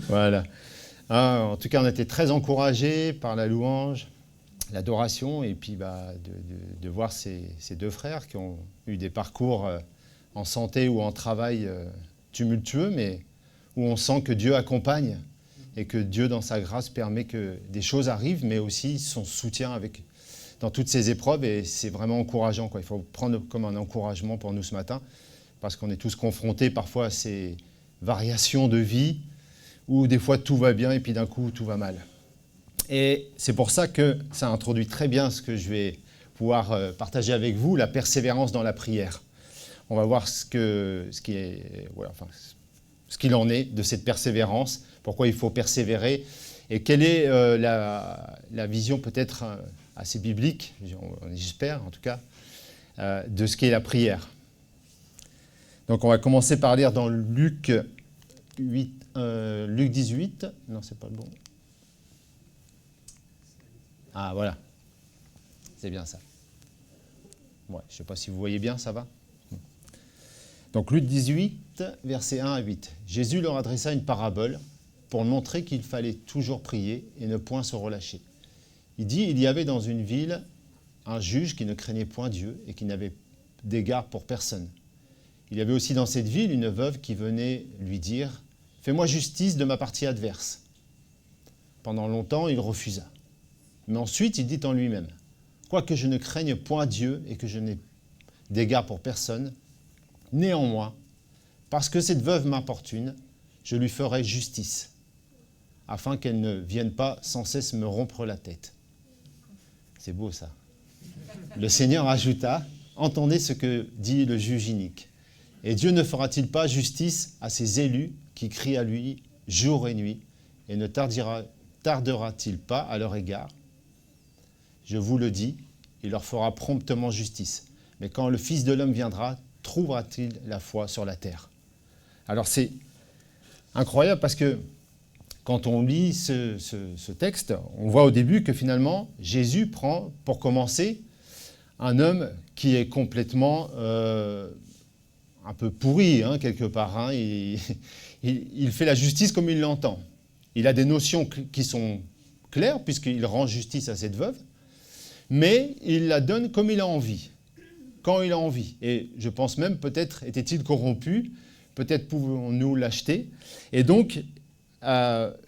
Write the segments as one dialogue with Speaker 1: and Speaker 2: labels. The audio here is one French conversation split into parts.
Speaker 1: Voilà. Ah, en tout cas, on a été très encouragés par la louange, l'adoration, et puis de voir ces deux frères qui ont eu des parcours en santé ou en travail tumultueux, mais où on sent que Dieu accompagne et que Dieu, dans sa grâce, permet que des choses arrivent, mais aussi son soutien dans toutes ces épreuves, et c'est vraiment encourageant, quoi. Il faut prendre comme un encouragement pour nous ce matin, parce qu'on est tous confrontés parfois à ces variations de vie, où des fois tout va bien et puis d'un coup tout va mal. Et c'est pour ça que ça introduit très bien ce que je vais pouvoir partager avec vous, la persévérance dans la prière. On va voir ce qu'il en est de cette persévérance, pourquoi il faut persévérer, et quelle est la vision peut-être assez biblique, j'espère en tout cas, de ce qu'est la prière. Donc on va commencer par lire dans Luc 18. Non, c'est pas le bon. Ah, voilà. C'est bien ça. Ouais, je ne sais pas si vous voyez bien, ça va ? Donc Luc 18, versets 1 à 8. Jésus leur adressa une parabole pour montrer qu'il fallait toujours prier et ne point se relâcher. Il dit, il y avait dans une ville un juge qui ne craignait point Dieu et qui n'avait d'égard pour personne. Il y avait aussi dans cette ville une veuve qui venait lui dire « Fais-moi justice de ma partie adverse ». Pendant longtemps, il refusa. Mais ensuite, il dit en lui-même « Quoique je ne craigne point Dieu et que je n'ai d'égard pour personne, néanmoins, parce que cette veuve m'importune, je lui ferai justice, afin qu'elle ne vienne pas sans cesse me rompre la tête. » C'est beau ça. Le Seigneur ajouta « Entendez ce que dit le juge inique. Et Dieu ne fera-t-il pas justice à ses élus qui crient à lui jour et nuit, et ne tardera-t-il pas à leur égard? Je vous le dis, il leur fera promptement justice. Mais quand le Fils de l'homme viendra, trouvera-t-il la foi sur la terre ?» Alors c'est incroyable parce que quand on lit ce texte, on voit au début que finalement, Jésus prend, pour commencer, un homme qui est complètement un peu pourri, quelque part. Hein. Il fait la justice comme il l'entend. Il a des notions qui sont claires, puisqu'il rend justice à cette veuve, mais il la donne comme il a envie, quand il a envie. Et je pense même, peut-être était-il corrompu, peut-être pouvons-nous l'acheter. Et donc,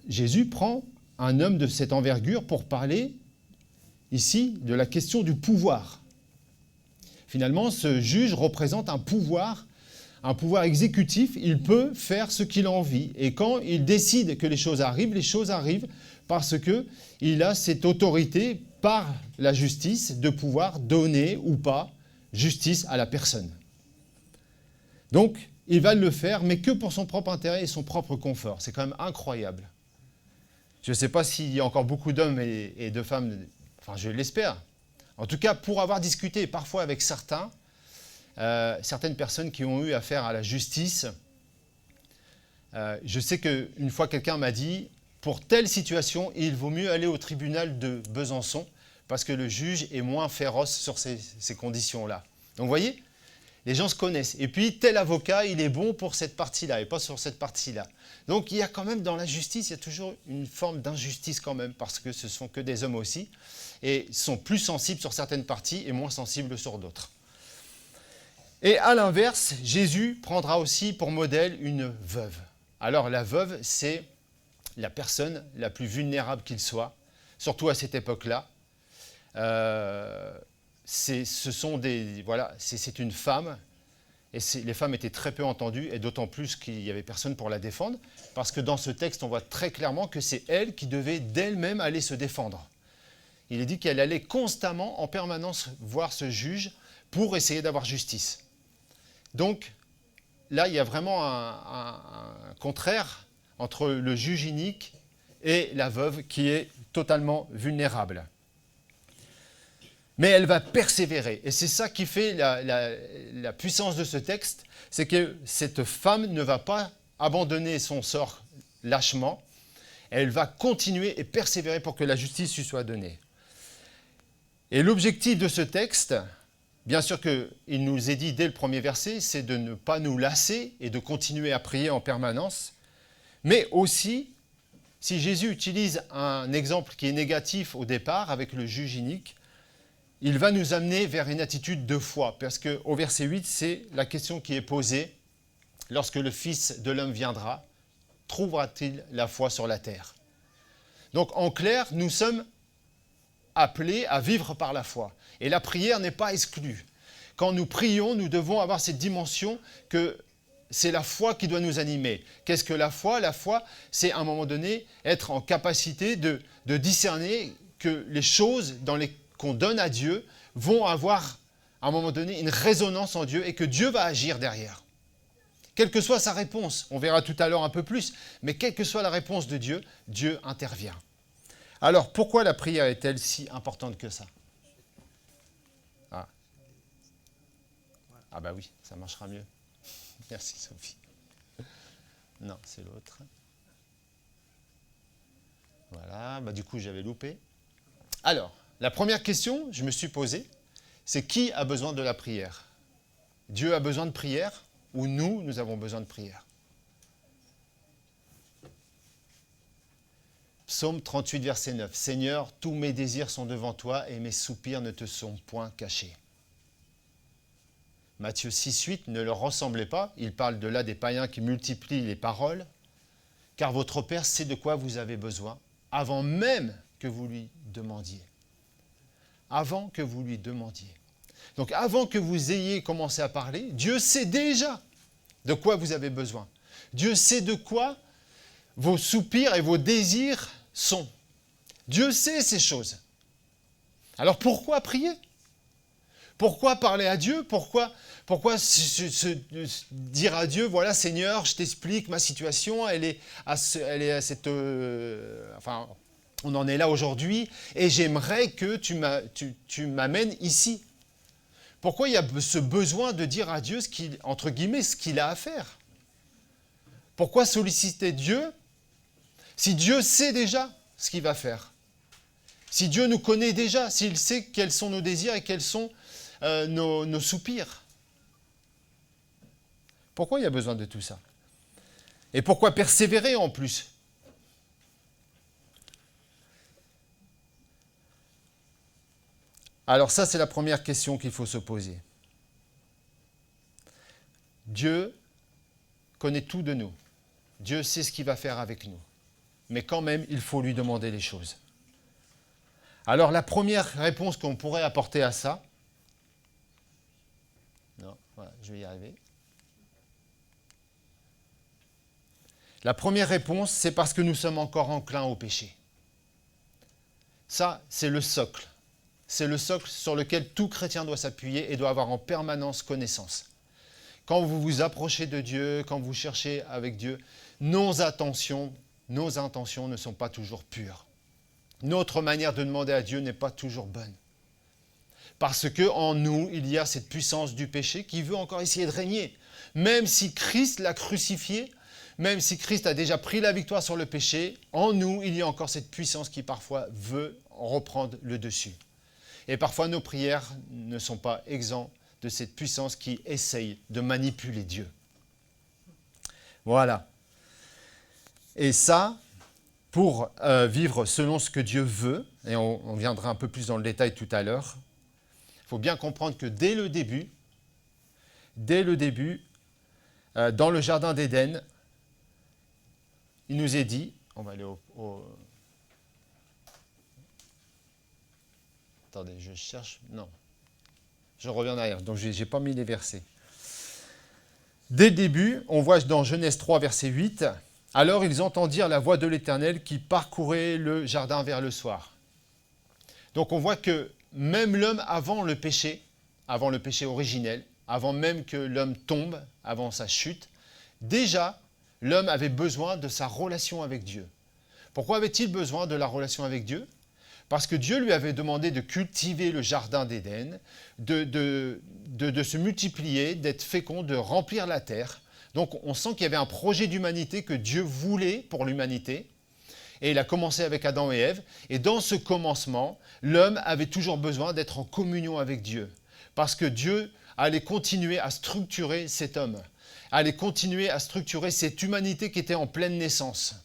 Speaker 1: Jésus prend un homme de cette envergure pour parler, ici, de la question du pouvoir. Finalement, ce juge représente un pouvoir exécutif. Il peut faire ce qu'il a envie. Et quand il décide que les choses arrivent parce qu'il a cette autorité par la justice de pouvoir donner ou pas justice à la personne. Donc, il va le faire, mais que pour son propre intérêt et son propre confort. C'est quand même incroyable. Je ne sais pas s'il y a encore beaucoup d'hommes et de femmes, enfin je l'espère. En tout cas, pour avoir discuté parfois avec certaines personnes qui ont eu affaire à la justice, je sais qu'une fois quelqu'un m'a dit, pour telle situation, il vaut mieux aller au tribunal de Besançon parce que le juge est moins féroce sur ces conditions-là. Donc vous voyez, les gens se connaissent. Et puis tel avocat, il est bon pour cette partie-là et pas sur cette partie-là. Donc il y a quand même dans la justice, il y a toujours une forme d'injustice quand même parce que ce sont que des hommes aussi et sont plus sensibles sur certaines parties et moins sensibles sur d'autres. Et à l'inverse, Jésus prendra aussi pour modèle une veuve. Alors la veuve, c'est la personne la plus vulnérable qu'il soit, surtout à cette époque-là. C'est une femme, et les femmes étaient très peu entendues, et d'autant plus qu'il n'y avait personne pour la défendre, parce que dans ce texte, on voit très clairement que c'est elle qui devait d'elle-même aller se défendre. Il est dit qu'elle allait constamment, en permanence, voir ce juge pour essayer d'avoir justice. Donc, là, il y a vraiment un contraire entre le juge inique et la veuve qui est totalement vulnérable. Mais elle va persévérer. Et c'est ça qui fait la puissance de ce texte, c'est que cette femme ne va pas abandonner son sort lâchement, elle va continuer et persévérer pour que la justice lui soit donnée. Et l'objectif de ce texte, bien sûr qu'il nous est dit dès le premier verset, c'est de ne pas nous lasser et de continuer à prier en permanence. Mais aussi, si Jésus utilise un exemple qui est négatif au départ, avec le juge inique, il va nous amener vers une attitude de foi. Parce qu'au verset 8, c'est la question qui est posée. Lorsque le Fils de l'homme viendra, trouvera-t-il la foi sur la terre? Donc en clair, nous sommes appelés à vivre par la foi. Et la prière n'est pas exclue. Quand nous prions, nous devons avoir cette dimension que c'est la foi qui doit nous animer. Qu'est-ce que la foi? La foi, c'est à un moment donné être en capacité de discerner que les choses qu'on donne à Dieu vont avoir à un moment donné une résonance en Dieu et que Dieu va agir derrière. Quelle que soit sa réponse, on verra tout à l'heure un peu plus, mais quelle que soit la réponse de Dieu, Dieu intervient. Alors, pourquoi la prière est-elle si importante que ça? Ah bah oui, ça marchera mieux. Merci Sophie. Non, c'est l'autre. Voilà, bah du coup j'avais loupé. Alors, la première question que je me suis posée, c'est qui a besoin de la prière? Dieu a besoin de prière ou nous avons besoin de prière? Psaume 38, verset 9. Seigneur, tous mes désirs sont devant toi et mes soupirs ne te sont point cachés. Matthieu 6, 8, ne leur ressemblez pas. Il parle de là des païens qui multiplient les paroles. Car votre Père sait de quoi vous avez besoin avant même que vous lui demandiez. Avant que vous lui demandiez. Donc avant que vous ayez commencé à parler, Dieu sait déjà de quoi vous avez besoin. Dieu sait de quoi vos soupirs et vos désirs sont. Dieu sait ces choses. Alors pourquoi prier? Pourquoi parler à Dieu? Pourquoi dire à Dieu, voilà Seigneur, je t'explique ma situation, elle est à cette... enfin, on en est là aujourd'hui, et j'aimerais que tu m'amènes ici. Pourquoi il y a ce besoin de dire à Dieu, entre guillemets, ce qu'il a à faire? Pourquoi solliciter Dieu si Dieu sait déjà ce qu'il va faire? Si Dieu nous connaît déjà, s'il sait quels sont nos désirs et quels sont nos soupirs. Pourquoi il y a besoin de tout ça? Et pourquoi persévérer en plus? Alors ça, c'est la première question qu'il faut se poser. Dieu connaît tout de nous. Dieu sait ce qu'il va faire avec nous. Mais quand même, il faut lui demander les choses. Alors la première réponse qu'on pourrait apporter à ça, non, voilà, je vais y arriver. La première réponse, c'est parce que nous sommes encore enclins au péché. Ça, c'est le socle. C'est le socle sur lequel tout chrétien doit s'appuyer et doit avoir en permanence connaissance. Quand vous vous approchez de Dieu, quand vous cherchez avec Dieu, nos intentions ne sont pas toujours pures. Notre manière de demander à Dieu n'est pas toujours bonne. Parce qu'en nous, il y a cette puissance du péché qui veut encore essayer de régner. Même si Christ l'a crucifié, même si Christ a déjà pris la victoire sur le péché, en nous, il y a encore cette puissance qui parfois veut reprendre le dessus. Et parfois, nos prières ne sont pas exemptes de cette puissance qui essaye de manipuler Dieu. Voilà. Et ça, pour vivre selon ce que Dieu veut, et on viendra un peu plus dans le détail tout à l'heure, il faut bien comprendre que dès le début, dans le jardin d'Éden, il nous est dit, on va aller Attendez, je cherche, non, je reviens en arrière, donc je n'ai pas mis les versets. Dès le début, on voit dans Genèse 3, verset 8, « Alors ils entendirent la voix de l'Éternel qui parcourait le jardin vers le soir. » Donc on voit que même l'homme avant le péché originel, avant même que l'homme tombe, avant sa chute, déjà l'homme avait besoin de sa relation avec Dieu. Pourquoi avait-il besoin de la relation avec Dieu? Parce que Dieu lui avait demandé de cultiver le jardin d'Éden, de se multiplier, d'être fécond, de remplir la terre. Donc on sent qu'il y avait un projet d'humanité que Dieu voulait pour l'humanité. Et il a commencé avec Adam et Ève. Et dans ce commencement, l'homme avait toujours besoin d'être en communion avec Dieu. Parce que Dieu allait continuer à structurer cet homme. allait continuer à structurer cette humanité qui était en pleine naissance.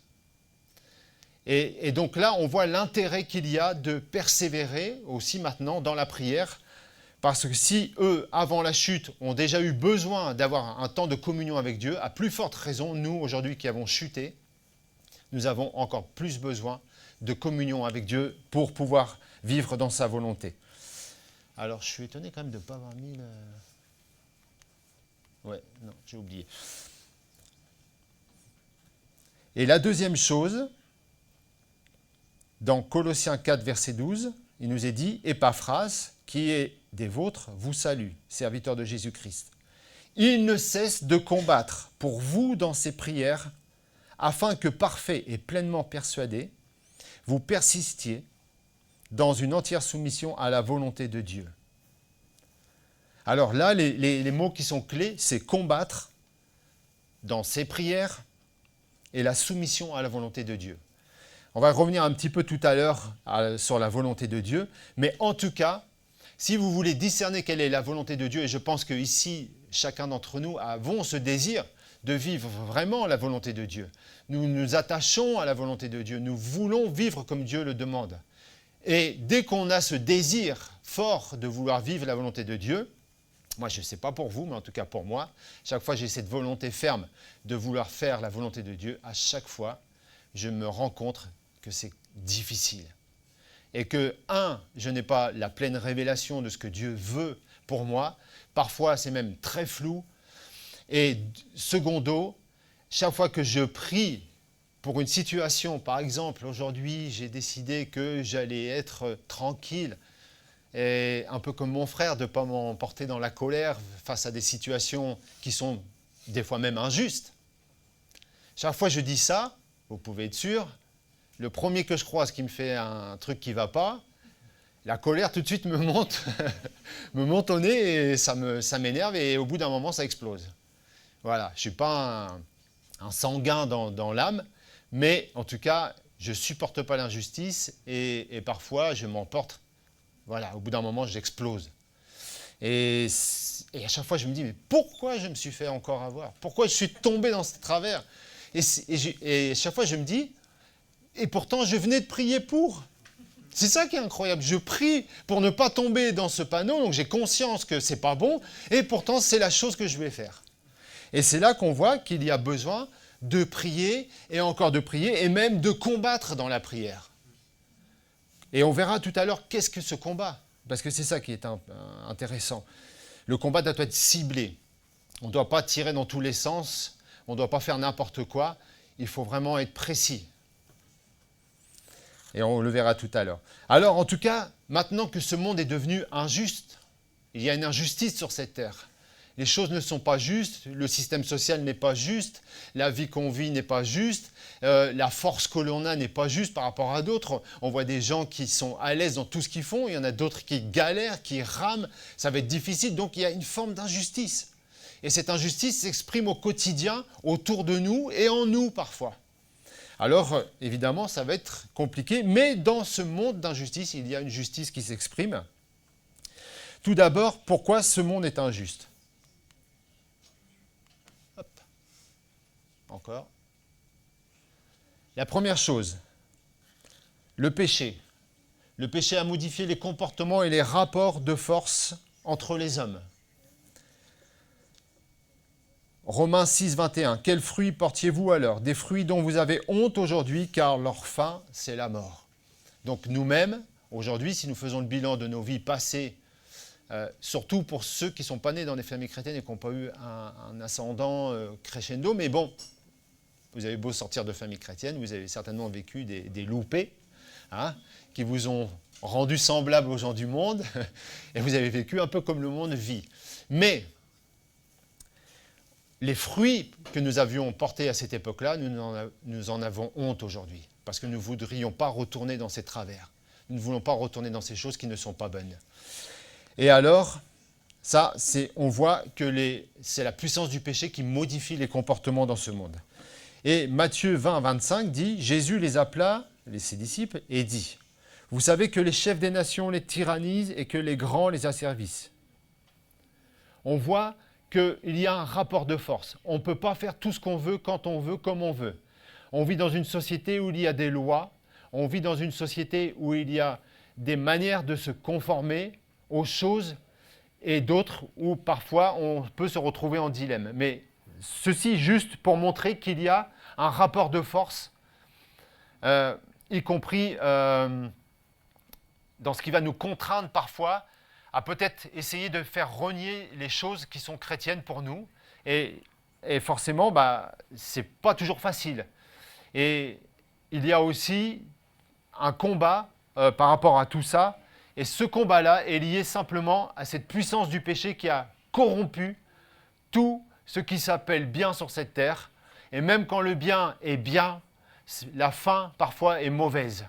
Speaker 1: Et donc là, on voit l'intérêt qu'il y a de persévérer aussi maintenant dans la prière, parce que si eux, avant la chute, ont déjà eu besoin d'avoir un temps de communion avec Dieu, à plus forte raison, nous, aujourd'hui, qui avons chuté, nous avons encore plus besoin de communion avec Dieu pour pouvoir vivre dans sa volonté. Alors, je suis étonné quand même de ne pas avoir mis le... Ouais, non, j'ai oublié. Et la deuxième chose, dans Colossiens 4, verset 12, il nous est dit « Épaphras, qui est des vôtres, vous salue, serviteur de Jésus-Christ. Il ne cesse de combattre pour vous dans ses prières, afin que, parfait et pleinement persuadé, vous persistiez dans une entière soumission à la volonté de Dieu. » Alors là, les mots qui sont clés, c'est combattre dans ses prières et la soumission à la volonté de Dieu. On va revenir un petit peu tout à l'heure sur la volonté de Dieu, mais en tout cas, si vous voulez discerner quelle est la volonté de Dieu, et je pense qu'ici, chacun d'entre nous avons ce désir de vivre vraiment la volonté de Dieu. Nous nous attachons à la volonté de Dieu, nous voulons vivre comme Dieu le demande. Et dès qu'on a ce désir fort de vouloir vivre la volonté de Dieu, moi je ne sais pas pour vous, mais en tout cas pour moi, chaque fois j'ai cette volonté ferme de vouloir faire la volonté de Dieu, à chaque fois, je me rends compte que c'est difficile. Et que, je n'ai pas la pleine révélation de ce que Dieu veut pour moi. Parfois, c'est même très flou. Et secondo, chaque fois que je prie pour une situation, par exemple, aujourd'hui, j'ai décidé que j'allais être tranquille, et un peu comme mon frère, de ne pas m'emporter dans la colère face à des situations qui sont des fois même injustes. Chaque fois que je dis ça, vous pouvez être sûr, le premier que je croise qui me fait un truc qui ne va pas, la colère tout de suite me monte, me monte au nez et ça m'énerve et au bout d'un moment ça explose. Voilà, je ne suis pas un sanguin dans l'âme, mais en tout cas, je ne supporte pas l'injustice et parfois je m'emporte. Voilà, au bout d'un moment, j'explose. Et à chaque fois, je me dis, mais pourquoi je me suis fait encore avoir? Pourquoi je suis tombé dans ce travers? Et chaque fois, je me dis, et pourtant, je venais de prier pour. C'est ça qui est incroyable. Je prie pour ne pas tomber dans ce panneau, donc j'ai conscience que ce n'est pas bon, et pourtant, c'est la chose que je vais faire. Et c'est là qu'on voit qu'il y a besoin de prier, et encore de prier, et même de combattre dans la prière. Et on verra tout à l'heure qu'est-ce que ce combat, parce que c'est ça qui est intéressant. Le combat doit être ciblé. On ne doit pas tirer dans tous les sens, on ne doit pas faire n'importe quoi, il faut vraiment être précis. Et on le verra tout à l'heure. Alors, en tout cas, maintenant que ce monde est devenu injuste, il y a une injustice sur cette terre. Les choses ne sont pas justes, le système social n'est pas juste, la vie qu'on vit n'est pas juste, la force que l'on a n'est pas juste par rapport à d'autres. On voit des gens qui sont à l'aise dans tout ce qu'ils font, il y en a d'autres qui galèrent, qui rament, ça va être difficile, donc il y a une forme d'injustice. Et cette injustice s'exprime au quotidien, autour de nous et en nous parfois. Alors, évidemment, ça va être compliqué, mais dans ce monde d'injustice, il y a une justice qui s'exprime. Tout d'abord, pourquoi ce monde est injuste? Hop. Encore. La première chose, le péché. Le péché a modifié les comportements et les rapports de force entre les hommes. Romains 6, 21. Quels fruits portiez-vous alors? Des fruits dont vous avez honte aujourd'hui, car leur fin, c'est la mort. Donc nous-mêmes, aujourd'hui, si nous faisons le bilan de nos vies passées, surtout pour ceux qui ne sont pas nés dans des familles chrétiennes et qui n'ont pas eu un ascendant crescendo, mais bon, vous avez beau sortir de famille chrétienne, vous avez certainement vécu des loupés, hein, qui vous ont rendu semblables aux gens du monde, et vous avez vécu un peu comme le monde vit. Mais les fruits que nous avions portés à cette époque-là, nous en avons honte aujourd'hui, parce que nous ne voudrions pas retourner dans ces travers. Nous ne voulons pas retourner dans ces choses qui ne sont pas bonnes. Et alors, ça, on voit que c'est la puissance du péché qui modifie les comportements dans ce monde. Et Matthieu 20, 25 dit, Jésus les appela, ses disciples, et dit, « Vous savez que les chefs des nations les tyrannisent et que les grands les asservissent. » On voit qu'il y a un rapport de force. On ne peut pas faire tout ce qu'on veut, quand on veut, comme on veut. On vit dans une société où il y a des lois, on vit dans une société où il y a des manières de se conformer aux choses et d'autres où parfois on peut se retrouver en dilemme. Mais ceci juste pour montrer qu'il y a un rapport de force, y compris dans ce qui va nous contraindre parfois à peut-être essayer de faire renier les choses qui sont chrétiennes pour nous. Et forcément, ce n'est pas toujours facile. Et il y a aussi un combat par rapport à tout ça. Et ce combat-là est lié simplement à cette puissance du péché qui a corrompu tout ce qui s'appelle bien sur cette terre. Et même quand le bien est bien, la fin parfois est mauvaise.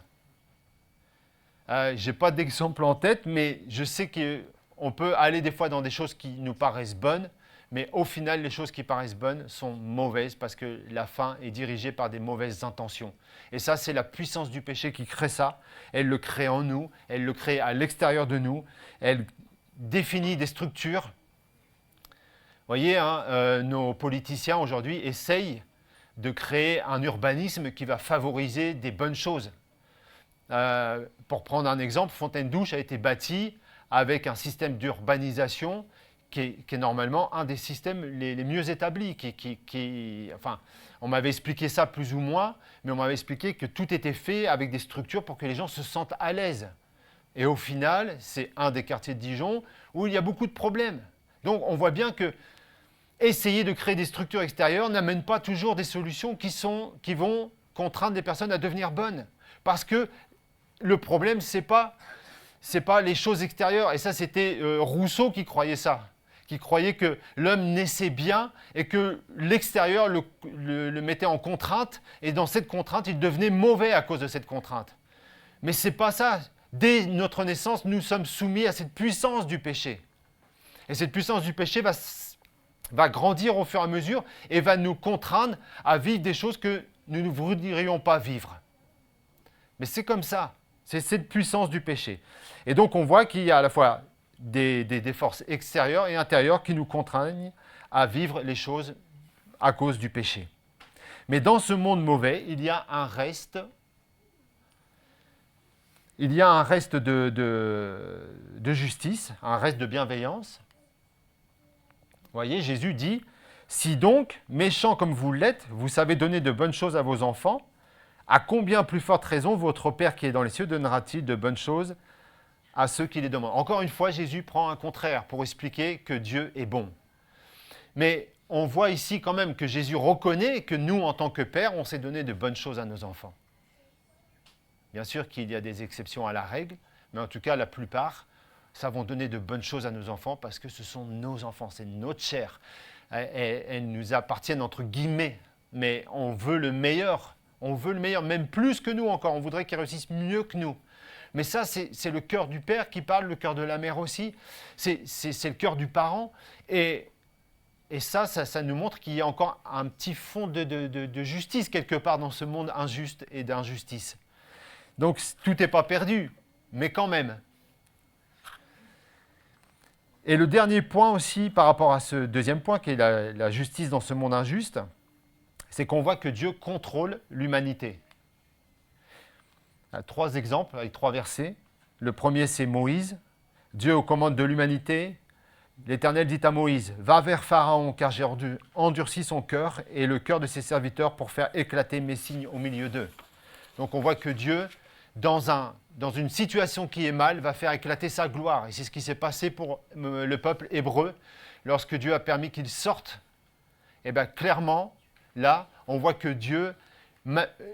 Speaker 1: Je n'ai pas d'exemple en tête, mais je sais qu'on peut aller des fois dans des choses qui nous paraissent bonnes, mais au final, les choses qui paraissent bonnes sont mauvaises parce que la fin est dirigée par des mauvaises intentions. Et ça, c'est la puissance du péché qui crée ça. Elle le crée en nous, elle le crée à l'extérieur de nous, elle définit des structures. Vous voyez, nos politiciens aujourd'hui essayent de créer un urbanisme qui va favoriser des bonnes choses. Pour prendre un exemple, Fontaine-Douche a été bâtie avec un système d'urbanisation qui est normalement un des systèmes les mieux établis. Enfin, on m'avait expliqué ça plus ou moins, mais on m'avait expliqué que tout était fait avec des structures pour que les gens se sentent à l'aise. Et au final, c'est un des quartiers de Dijon où il y a beaucoup de problèmes. Donc on voit bien que essayer de créer des structures extérieures n'amène pas toujours des solutions qui vont contraindre des personnes à devenir bonnes. Parce que le problème, c'est pas les choses extérieures. Et ça, c'était Rousseau qui croyait ça, qui croyait que l'homme naissait bien et que l'extérieur le mettait en contrainte. Et dans cette contrainte, il devenait mauvais à cause de cette contrainte. Mais ce n'est pas ça. Dès notre naissance, nous sommes soumis à cette puissance du péché. Et cette puissance du péché va grandir au fur et à mesure et va nous contraindre à vivre des choses que nous ne voudrions pas vivre. Mais c'est comme ça. C'est cette puissance du péché. Et donc, on voit qu'il y a à la fois des forces extérieures et intérieures qui nous contraignent à vivre les choses à cause du péché. Mais dans ce monde mauvais, il y a un reste. Il y a un reste de justice, un reste de bienveillance. Vous voyez, Jésus dit « Si donc, méchants comme vous l'êtes, vous savez donner de bonnes choses à vos enfants, à combien plus forte raison votre Père qui est dans les cieux donnera-t-il de bonnes choses à ceux qui les demandent ?» Encore une fois, Jésus prend un contraire pour expliquer que Dieu est bon. Mais on voit ici quand même que Jésus reconnaît que nous, en tant que pères, on sait donner de bonnes choses à nos enfants. Bien sûr qu'il y a des exceptions à la règle, mais en tout cas, la plupart savons donner de bonnes choses à nos enfants parce que ce sont nos enfants, c'est notre chair. Elles nous appartiennent entre guillemets, mais on veut le meilleur. On veut le meilleur, même plus que nous encore. On voudrait qu'ils réussissent mieux que nous. Mais ça, c'est le cœur du père qui parle, le cœur de la mère aussi. C'est le cœur du parent. Et ça nous montre qu'il y a encore un petit fond de justice quelque part dans ce monde injuste et d'injustice. Donc, tout n'est pas perdu, mais quand même. Et le dernier point aussi, par rapport à ce deuxième point, qui est la justice dans ce monde injuste, c'est qu'on voit que Dieu contrôle l'humanité. Il y a 3 exemples avec 3 versets. Le premier, c'est Moïse. Dieu aux commandes de l'humanité. L'Éternel dit à Moïse, « Va vers Pharaon, car j'ai endurci son cœur et le cœur de ses serviteurs pour faire éclater mes signes au milieu d'eux. » Donc on voit que Dieu, dans une situation qui est mal, va faire éclater sa gloire. Et c'est ce qui s'est passé pour le peuple hébreu lorsque Dieu a permis qu'ils sortent. Et bien clairement, là, on voit que Dieu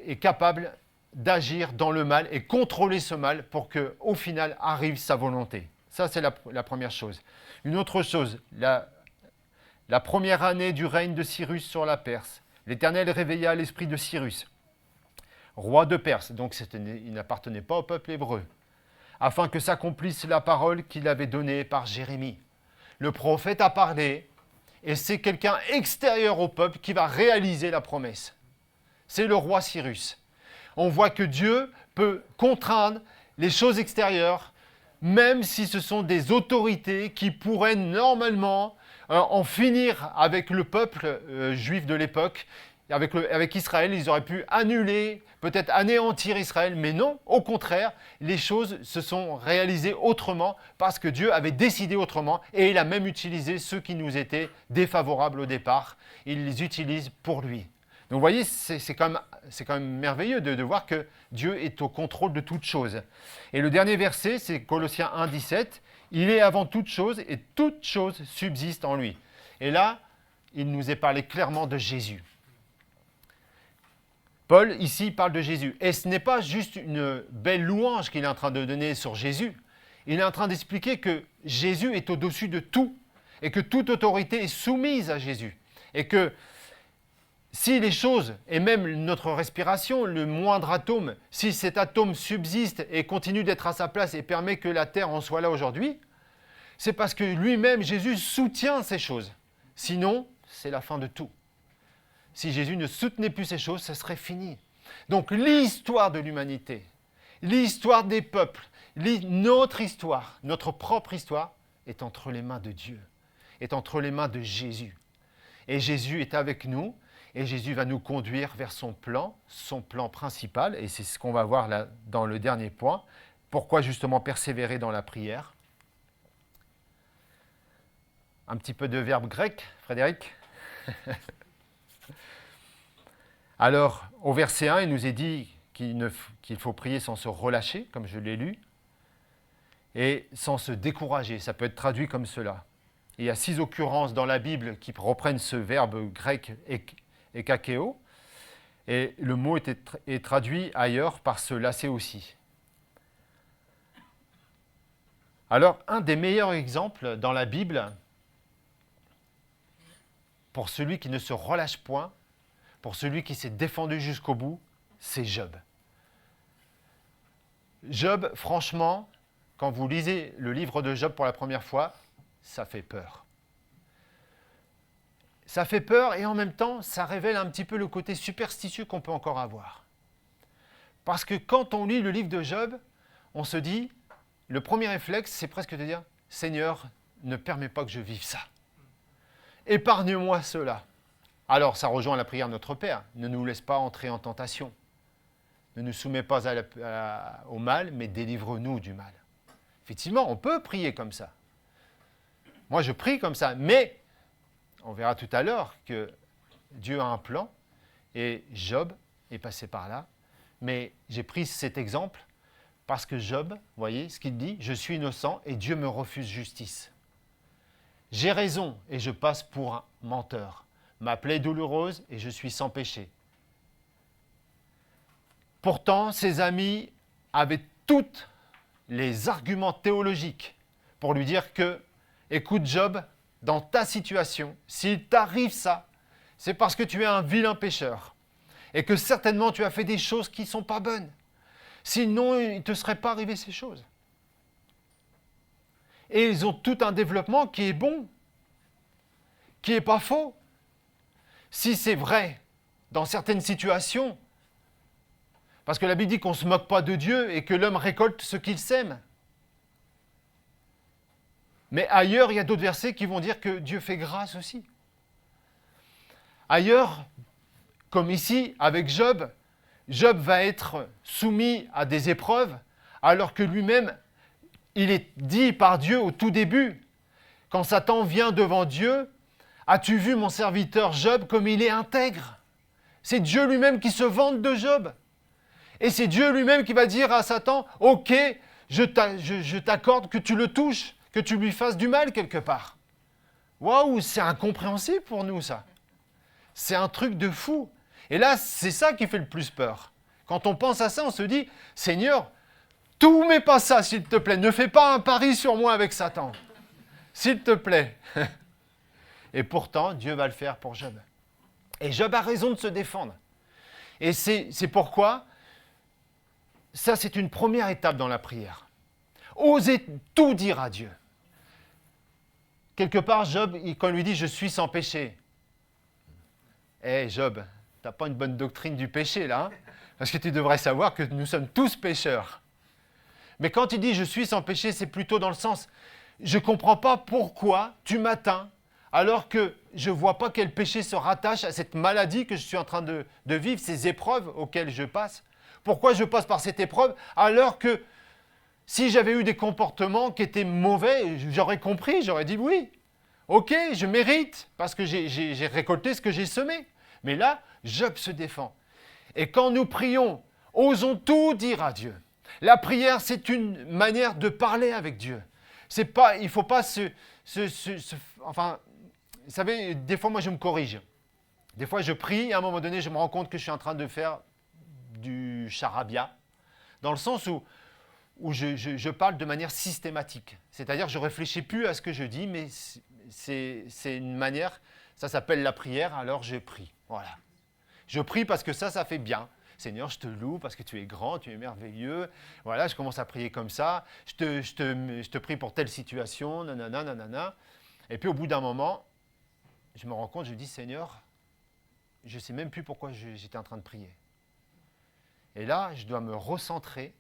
Speaker 1: est capable d'agir dans le mal et contrôler ce mal pour qu'au final arrive sa volonté. Ça, c'est la première chose. Une autre chose, la première année du règne de Cyrus sur la Perse, l'Éternel réveilla l'esprit de Cyrus, roi de Perse, donc il n'appartenait pas au peuple hébreu, afin que s'accomplisse la parole qu'il avait donnée par Jérémie. Le prophète a parlé, et c'est quelqu'un extérieur au peuple qui va réaliser la promesse. C'est le roi Cyrus. On voit que Dieu peut contraindre les choses extérieures, même si ce sont des autorités qui pourraient normalement
Speaker 2: en finir avec le peuple juif de l'époque, avec Israël. Ils auraient pu annuler, peut-être anéantir Israël, mais non, au contraire, les choses se sont réalisées autrement parce que Dieu avait décidé autrement et il a même utilisé ceux qui nous étaient défavorables au départ. Il les utilise pour lui. Donc vous voyez, c'est quand même merveilleux de voir que Dieu est au contrôle de toutes choses. Et le dernier verset, c'est Colossiens 1, 17. Il est avant toute chose et toute chose subsiste en lui. Et là, il nous est parlé clairement de Jésus. Paul, ici, parle de Jésus. Et ce n'est pas juste une belle louange qu'il est en train de donner sur Jésus. Il est en train d'expliquer que Jésus est au-dessus de tout et que toute autorité est soumise à Jésus. Et que si les choses, et même notre respiration, le moindre atome, si cet atome subsiste et continue d'être à sa place et permet que la Terre en soit là aujourd'hui, c'est parce que lui-même, Jésus, soutient ces choses. Sinon, c'est la fin de tout. Si Jésus ne soutenait plus ces choses, ce serait fini. Donc l'histoire de l'humanité, l'histoire des peuples, notre histoire, notre propre histoire, est entre les mains de Dieu, est entre les mains de Jésus. Et Jésus est avec nous, et Jésus va nous conduire vers son plan principal, et c'est ce qu'on va voir là dans le dernier point. Pourquoi justement persévérer dans la prière? Un petit peu de verbe grec, Frédéric. Alors, au verset 1, il nous est dit qu'il faut prier sans se relâcher, comme je l'ai lu, et sans se décourager. Ça peut être traduit comme cela. Il y a 6 occurrences dans la Bible qui reprennent ce verbe grec ekakeo, et le mot est traduit ailleurs par se lasser aussi. Alors, un des meilleurs exemples dans la Bible, pour celui qui ne se relâche point, pour celui qui s'est défendu jusqu'au bout, c'est Job. Job, franchement, quand vous lisez le livre de Job pour la première fois, ça fait peur. Ça fait peur et en même temps, ça révèle un petit peu le côté superstitieux qu'on peut encore avoir. Parce que quand on lit le livre de Job, on se dit, le premier réflexe, c'est presque de dire, Seigneur, ne permets pas que je vive ça. Épargne-moi cela. Alors, ça rejoint la prière de notre Père. Ne nous laisse pas entrer en tentation. Ne nous soumets pas au mal, mais délivre-nous du mal. Effectivement, on peut prier comme ça. Moi, je prie comme ça, mais on verra tout à l'heure que Dieu a un plan et Job est passé par là. Mais j'ai pris cet exemple parce que Job, vous voyez ce qu'il dit, « Je suis innocent et Dieu me refuse justice. J'ai raison et je passe pour un menteur. Ma plaie est douloureuse et je suis sans péché. » Pourtant, ses amis avaient tous les arguments théologiques pour lui dire que, écoute Job, dans ta situation, s'il t'arrive ça, c'est parce que tu es un vilain pécheur et que certainement tu as fait des choses qui ne sont pas bonnes. Sinon, il ne te serait pas arrivé ces choses. Et ils ont tout un développement qui est bon, qui n'est pas faux. Si c'est vrai, dans certaines situations, parce que la Bible dit qu'on ne se moque pas de Dieu et que l'homme récolte ce qu'il sème. Mais ailleurs, il y a d'autres versets qui vont dire que Dieu fait grâce aussi. Ailleurs, comme ici, avec Job, Job va être soumis à des épreuves, alors que lui-même, il est dit par Dieu au tout début, quand Satan vient devant Dieu, « As-tu vu mon serviteur Job comme il est intègre ?» C'est Dieu lui-même qui se vante de Job. Et c'est Dieu lui-même qui va dire à Satan, « Ok, je t'accorde que tu le touches, que tu lui fasses du mal quelque part. » Waouh, c'est incompréhensible pour nous ça. C'est un truc de fou. Et là, c'est ça qui fait le plus peur. Quand on pense à ça, on se dit, « Seigneur, tout mets pas ça, s'il te plaît. Ne fais pas un pari sur moi avec Satan. S'il te plaît. » Et pourtant, Dieu va le faire pour Job. Et Job a raison de se défendre. Et c'est pourquoi, ça c'est une première étape dans la prière. Oser tout dire à Dieu. Quelque part, Job, quand il lui dit « je suis sans péché », Job, tu n'as pas une bonne doctrine du péché là, hein, parce que tu devrais savoir que nous sommes tous pécheurs. Mais quand il dit « je suis sans péché », c'est plutôt dans le sens « je ne comprends pas pourquoi tu m'atteins alors que je ne vois pas quel péché se rattache à cette maladie que je suis en train de vivre, ces épreuves auxquelles je passe. Pourquoi je passe par cette épreuve alors que si j'avais eu des comportements qui étaient mauvais, j'aurais compris, j'aurais dit oui, ok, je mérite parce que j'ai récolté ce que j'ai semé. Mais là, Job se défend. Et quand nous prions, osons tout dire à Dieu. La prière, c'est une manière de parler avec Dieu. C'est pas, il ne faut pas enfin, vous savez, des fois, moi, je me corrige. Des fois, je prie et à un moment donné, je me rends compte que je suis en train de faire du charabia, dans le sens où je parle de manière systématique. C'est-à-dire, je ne réfléchis plus à ce que je dis, mais c'est une manière, ça s'appelle la prière, alors je prie. Voilà. Je prie parce que ça fait bien. Seigneur, je te loue parce que tu es grand, tu es merveilleux. Voilà, je commence à prier comme ça. Je te prie pour telle situation, nanana, nanana. Et puis au bout d'un moment, je me rends compte, je dis, Seigneur, je ne sais même plus pourquoi j'étais en train de prier. Et là, je dois me recentrer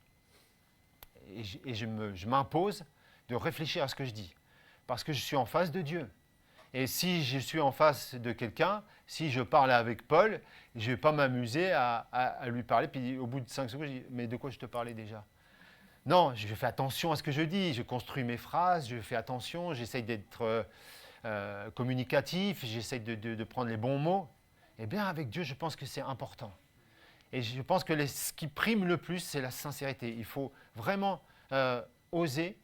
Speaker 2: et je m'impose de réfléchir à ce que je dis. Parce que je suis en face de Dieu. Et si je suis en face de quelqu'un, si je parle avec Paul, je ne vais pas m'amuser à lui parler. Puis au bout de 5 secondes, je dis, mais de quoi je te parlais déjà? Non, je fais attention à ce que je dis. Je construis mes phrases, je fais attention, j'essaye d'être communicatif, j'essaye de prendre les bons mots. Eh bien, avec Dieu, je pense que c'est important. Et je pense que ce qui prime le plus, c'est la sincérité. Il faut vraiment oser.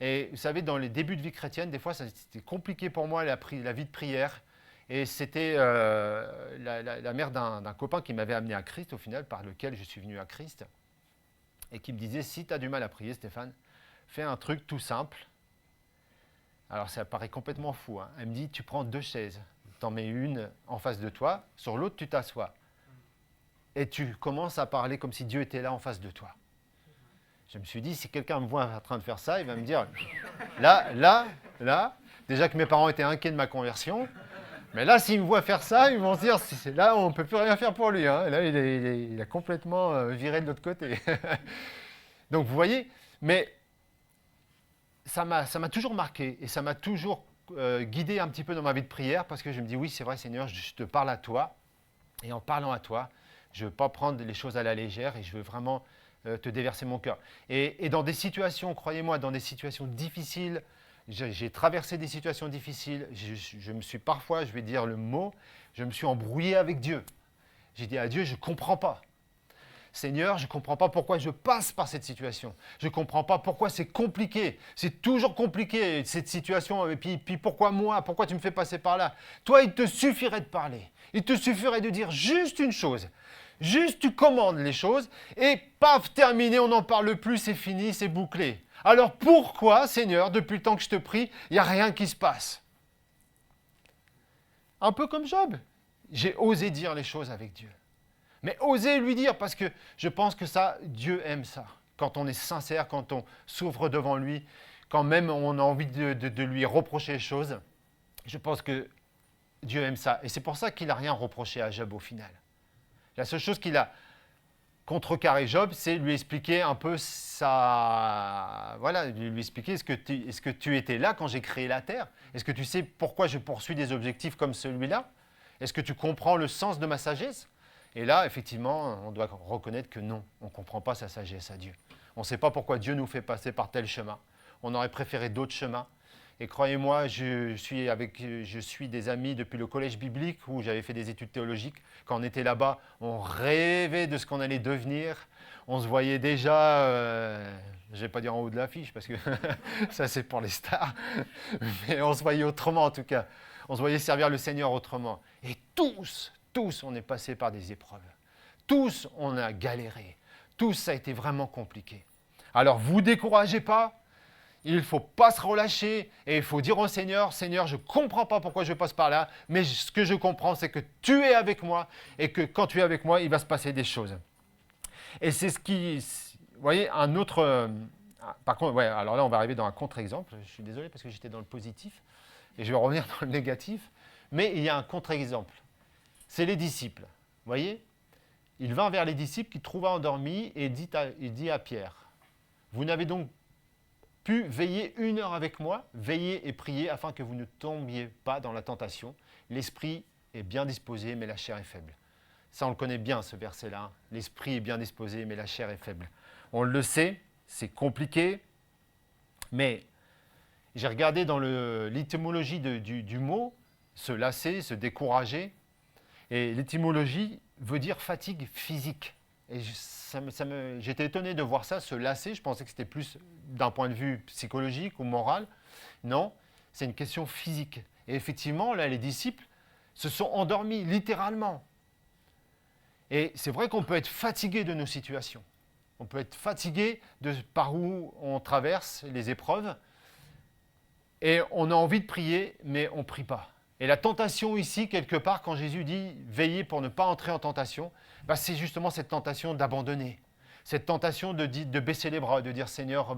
Speaker 2: Et vous savez, dans les débuts de vie chrétienne, des fois, c'était compliqué pour moi, la vie de prière. Et c'était la mère d'un copain qui m'avait amené à Christ, au final, par lequel je suis venu à Christ. Et qui me disait, si tu as du mal à prier, Stéphane, fais un truc tout simple. Alors, ça paraît complètement fou. Hein. Elle me dit, tu prends 2 chaises. Tu en mets une en face de toi, sur l'autre, tu t'assois. Et tu commences à parler comme si Dieu était là en face de toi. Je me suis dit, si quelqu'un me voit en train de faire ça, il va me dire, là, déjà que mes parents étaient inquiets de ma conversion, mais là, s'ils me voient faire ça, ils vont se dire, là, on ne peut plus rien faire pour lui. Hein. Là, il a complètement viré de l'autre côté. Donc, vous voyez, mais ça m'a toujours marqué et ça m'a toujours guidé un petit peu dans ma vie de prière parce que je me dis, oui, c'est vrai, Seigneur, je te parle à toi. Et en parlant à toi, je ne veux pas prendre les choses à la légère et je veux vraiment te déverser mon cœur. Et dans des situations, croyez-moi, dans des situations difficiles, j'ai traversé des situations difficiles, je me suis parfois, je vais dire le mot, je me suis embrouillé avec Dieu. J'ai dit à Dieu, je ne comprends pas. Seigneur, je ne comprends pas pourquoi je passe par cette situation. Je ne comprends pas pourquoi c'est compliqué. C'est toujours compliqué, cette situation. Et puis pourquoi moi? Pourquoi tu me fais passer par là? Toi, il te suffirait de parler. Il te suffirait de dire juste une chose. Juste, tu commandes les choses et paf, terminé, on n'en parle plus, c'est fini, c'est bouclé. Alors pourquoi, Seigneur, depuis le temps que je te prie, il n'y a rien qui se passe? Un peu comme Job. J'ai osé dire les choses avec Dieu. Mais oser lui dire, parce que je pense que ça, Dieu aime ça. Quand on est sincère, quand on s'ouvre devant lui, quand même on a envie de lui reprocher les choses, je pense que Dieu aime ça. Et c'est pour ça qu'il n'a rien reproché à Job au final. La seule chose qu'il a contrecarré Job, c'est lui expliquer un peu lui expliquer est-ce que tu étais là quand j'ai créé la terre? Est-ce que tu sais pourquoi je poursuis des objectifs comme celui-là? Est-ce que tu comprends le sens de ma sagesse? Et là, effectivement, on doit reconnaître que non, on ne comprend pas sa sagesse à Dieu. On ne sait pas pourquoi Dieu nous fait passer par tel chemin. On aurait préféré d'autres chemins. Et croyez-moi, je suis des amis depuis le collège biblique où j'avais fait des études théologiques. Quand on était là-bas, on rêvait de ce qu'on allait devenir. On se voyait déjà, je ne vais pas dire en haut de l'affiche parce que ça c'est pour les stars, mais on se voyait autrement en tout cas. On se voyait servir le Seigneur autrement. Et tous, on est passé par des épreuves. Tous, on a galéré. Tous, ça a été vraiment compliqué. Alors, vous découragez pas. Il ne faut pas se relâcher et il faut dire au Seigneur, Seigneur, je ne comprends pas pourquoi je passe par là, mais ce que je comprends, c'est que tu es avec moi et que quand tu es avec moi, il va se passer des choses. Et c'est ce qui, vous voyez, un autre... par contre, ouais, alors là, on va arriver dans un contre-exemple. Je suis désolé parce que j'étais dans le positif et je vais revenir dans le négatif. Mais il y a un contre-exemple. C'est les disciples. Vous voyez, il vint vers les disciples qu'il trouva endormis et il dit à Pierre, vous n'avez donc pu veiller 1 heure avec moi, veillez et priez afin que vous ne tombiez pas dans la tentation. L'esprit est bien disposé, mais la chair est faible. Ça, on le connaît bien, ce verset-là. Hein. L'esprit est bien disposé, mais la chair est faible. On le sait, c'est compliqué, mais j'ai regardé dans l'étymologie du mot, se lasser, se décourager, et l'étymologie veut dire fatigue physique. Et j'étais étonné de voir ça, se lasser. Je pensais que c'était plus d'un point de vue psychologique ou moral. Non, c'est une question physique. Et effectivement, là, les disciples se sont endormis, littéralement. Et c'est vrai qu'on peut être fatigué de nos situations. On peut être fatigué par où on traverse les épreuves. Et on a envie de prier, mais on ne prie pas. Et la tentation ici, quelque part, quand Jésus dit « veillez pour ne pas entrer en tentation », c'est justement cette tentation d'abandonner. Cette tentation de baisser les bras, de dire « Seigneur,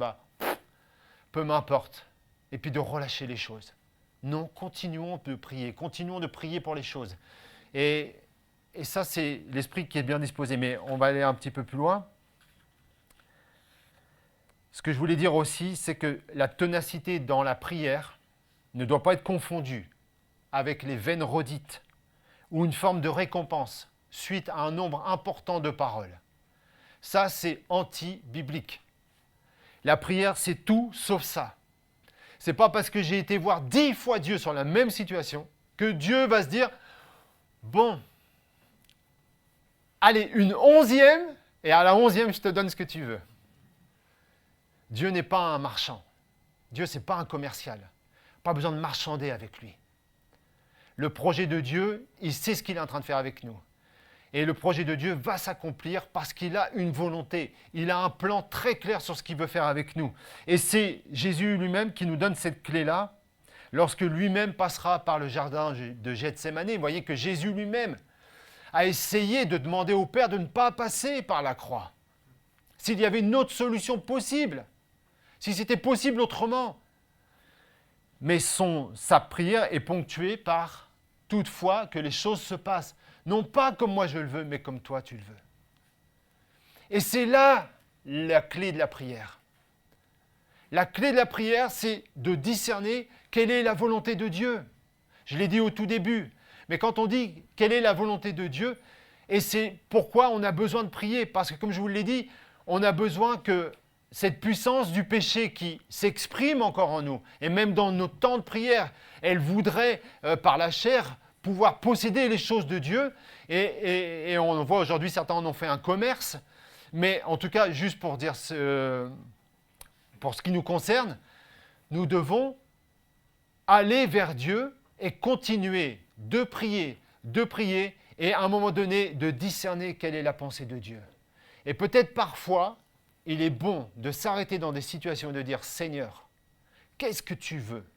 Speaker 2: peu m'importe ». Et puis de relâcher les choses. Non, continuons de prier pour les choses. Et ça, c'est l'esprit qui est bien disposé. Mais on va aller un petit peu plus loin. Ce que je voulais dire aussi, c'est que la ténacité dans la prière ne doit pas être confondue avec les vaines redites ou une forme de récompense suite à un nombre important de paroles. Ça, c'est anti-biblique. La prière, c'est tout sauf ça. Ce n'est pas parce que j'ai été voir 10 fois Dieu sur la même situation que Dieu va se dire « Bon, allez, une 11e, et à la 11e, je te donne ce que tu veux. » Dieu n'est pas un marchand. Dieu, ce n'est pas un commercial. Pas besoin de marchander avec lui. Le projet de Dieu, il sait ce qu'il est en train de faire avec nous. Et le projet de Dieu va s'accomplir parce qu'il a une volonté. Il a un plan très clair sur ce qu'il veut faire avec nous. Et c'est Jésus lui-même qui nous donne cette clé-là lorsque lui-même passera par le jardin de Gethsémani. Vous voyez que Jésus lui-même a essayé de demander au Père de ne pas passer par la croix. S'il y avait une autre solution possible, si c'était possible autrement. Mais sa prière est ponctuée par toutefois que les choses se passent. Non pas comme moi je le veux, mais comme toi tu le veux. Et c'est là la clé de la prière. La clé de la prière, c'est de discerner quelle est la volonté de Dieu. Je l'ai dit au tout début, mais quand on dit quelle est la volonté de Dieu, et c'est pourquoi on a besoin de prier, parce que comme je vous l'ai dit, on a besoin que cette puissance du péché qui s'exprime encore en nous, et même dans nos temps de prière, elle voudrait, par la chair, pouvoir posséder les choses de Dieu. Et on voit aujourd'hui, certains en ont fait un commerce, mais en tout cas, juste pour dire, pour ce qui nous concerne, nous devons aller vers Dieu et continuer de prier, et à un moment donné, de discerner quelle est la pensée de Dieu. Et peut-être parfois, il est bon de s'arrêter dans des situations et de dire « Seigneur, qu'est-ce que tu veux ?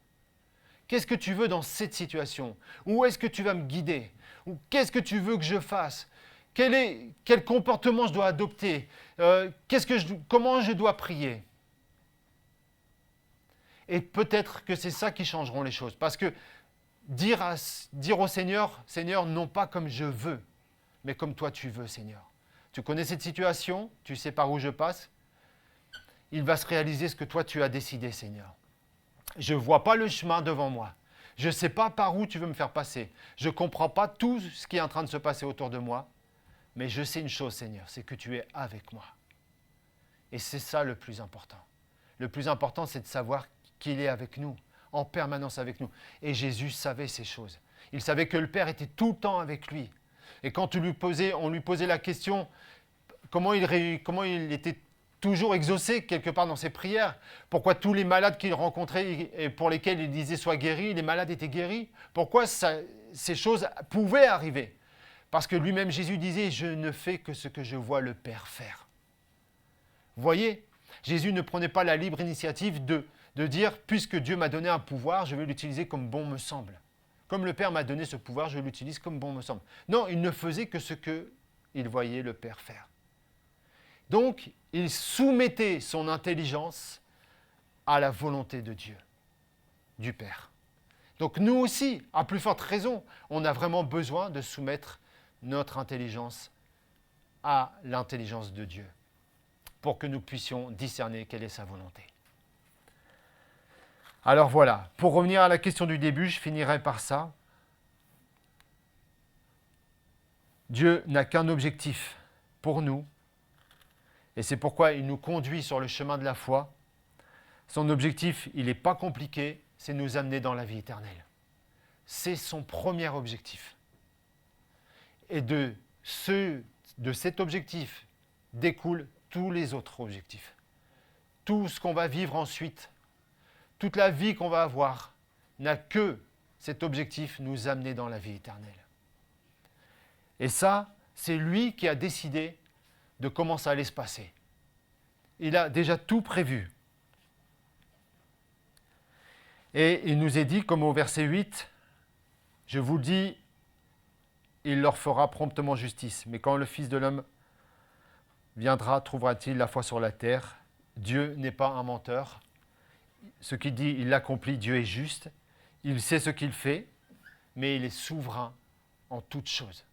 Speaker 2: Qu'est-ce que tu veux dans cette situation ? Où est-ce que tu vas me guider ? Ou qu'est-ce que tu veux que je fasse ? Quel comportement je dois adopter ? Comment je dois prier ? » Et peut-être que c'est ça qui changeront les choses. Parce que dire au Seigneur, « Seigneur, non pas comme je veux, mais comme toi tu veux, Seigneur. » Tu connais cette situation, tu sais par où je passe. Il va se réaliser ce que toi tu as décidé, Seigneur. Je ne vois pas le chemin devant moi. Je ne sais pas par où tu veux me faire passer. Je ne comprends pas tout ce qui est en train de se passer autour de moi. Mais je sais une chose, Seigneur, c'est que tu es avec moi. Et c'est ça le plus important. Le plus important, c'est de savoir qu'il est avec nous, en permanence avec nous. Et Jésus savait ces choses. Il savait que le Père était tout le temps avec lui. Et quand on lui posait la question, comment il était toujours exaucé quelque part dans ses prières. Pourquoi tous les malades qu'il rencontrait et pour lesquels il disait soient guéris, les malades étaient guéris. Pourquoi ces choses pouvaient arriver ? Parce que lui-même Jésus disait « Je ne fais que ce que je vois le Père faire ». Vous voyez, Jésus ne prenait pas la libre initiative de dire « Puisque Dieu m'a donné un pouvoir, je vais l'utiliser comme bon me semble. Comme le Père m'a donné ce pouvoir, je l'utilise comme bon me semble. » Non, il ne faisait que ce qu'il voyait le Père faire. Donc, il soumettait son intelligence à la volonté de Dieu, du Père. Donc nous aussi, à plus forte raison, on a vraiment besoin de soumettre notre intelligence à l'intelligence de Dieu pour que nous puissions discerner quelle est sa volonté. Alors voilà, pour revenir à la question du début, je finirai par ça. Dieu n'a qu'un objectif pour nous, et c'est pourquoi il nous conduit sur le chemin de la foi. Son objectif, il n'est pas compliqué, c'est nous amener dans la vie éternelle. C'est son premier objectif. Et de cet objectif découlent tous les autres objectifs. Tout ce qu'on va vivre ensuite, toute la vie qu'on va avoir, n'a que cet objectif, nous amener dans la vie éternelle. Et ça, c'est lui qui a décidé de comment ça allait se passer. Il a déjà tout prévu. Et il nous est dit, comme au verset 8, « Je vous le dis, il leur fera promptement justice. Mais quand le Fils de l'homme viendra, trouvera-t-il la foi sur la terre ?» Dieu n'est pas un menteur. Ce qu'il dit, il l'accomplit. Dieu est juste. Il sait ce qu'il fait, mais il est souverain en toutes choses.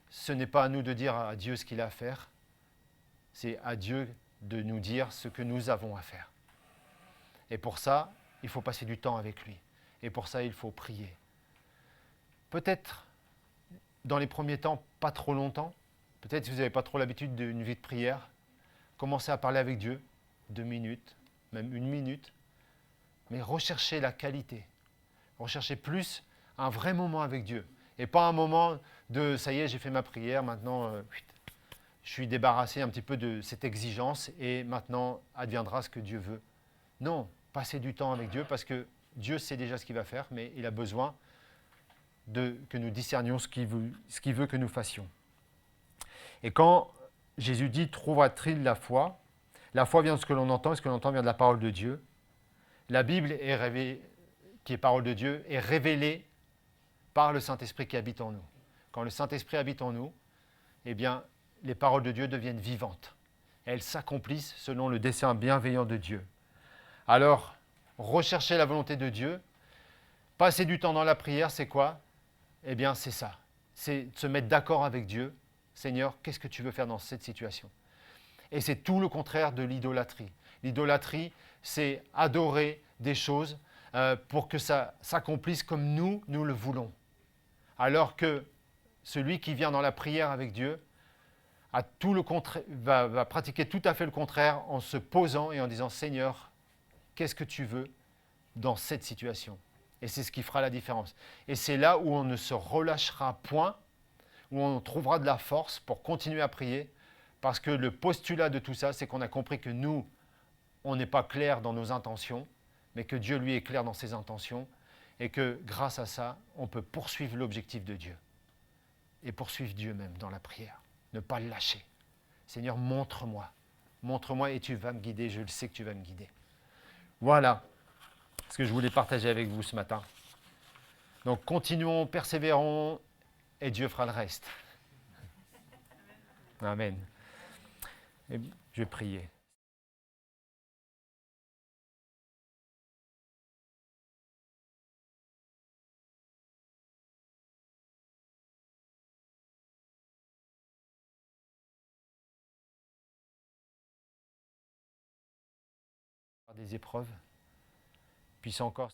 Speaker 2: Ce n'est pas à nous de dire à Dieu ce qu'il a à faire. C'est à Dieu de nous dire ce que nous avons à faire. Et pour ça, il faut passer du temps avec lui. Et pour ça, il faut prier. Peut-être, dans les premiers temps, pas trop longtemps. Peut-être si vous n'avez pas trop l'habitude d'une vie de prière, commencez à parler avec Dieu, 2 minutes, même 1 minute. Mais recherchez la qualité. Recherchez plus un vrai moment avec Dieu. Et pas un moment de « ça y est, j'ai fait ma prière, maintenant je suis débarrassé un petit peu de cette exigence et maintenant adviendra ce que Dieu veut ». Non, passez du temps avec Dieu parce que Dieu sait déjà ce qu'il va faire, mais il a besoin que nous discernions ce qu'il veut que nous fassions. Et quand Jésus dit « trouvera-t-il la foi ?» vient de ce que l'on entend, et ce que l'on entend vient de la parole de Dieu. La Bible, qui est parole de Dieu, est révélée par le Saint-Esprit qui habite en nous. Quand le Saint-Esprit habite en nous, eh bien, les paroles de Dieu deviennent vivantes. Et elles s'accomplissent selon le dessein bienveillant de Dieu. Alors, rechercher la volonté de Dieu, passer du temps dans la prière, c'est quoi? Eh bien, c'est ça. C'est de se mettre d'accord avec Dieu. Seigneur, qu'est-ce que tu veux faire dans cette situation? Et c'est tout le contraire de l'idolâtrie. L'idolâtrie, c'est adorer des choses pour que ça s'accomplisse comme nous le voulons. Alors que celui qui vient dans la prière avec Dieu va pratiquer tout à fait le contraire en se posant et en disant « Seigneur, qu'est-ce que tu veux dans cette situation ?» Et c'est ce qui fera la différence. Et c'est là où on ne se relâchera point, où on trouvera de la force pour continuer à prier, parce que le postulat de tout ça, c'est qu'on a compris que nous, on n'est pas clair dans nos intentions, mais que Dieu, lui, est clair dans ses intentions, et que grâce à ça, on peut poursuivre l'objectif de Dieu. Et poursuivre Dieu même dans la prière. Ne pas le lâcher. Seigneur, montre-moi. Montre-moi et tu vas me guider. Je le sais que tu vas me guider. Voilà ce que je voulais partager avec vous ce matin. Donc continuons, persévérons et Dieu fera le reste. Amen. Et je vais prier. Des épreuves puissent encore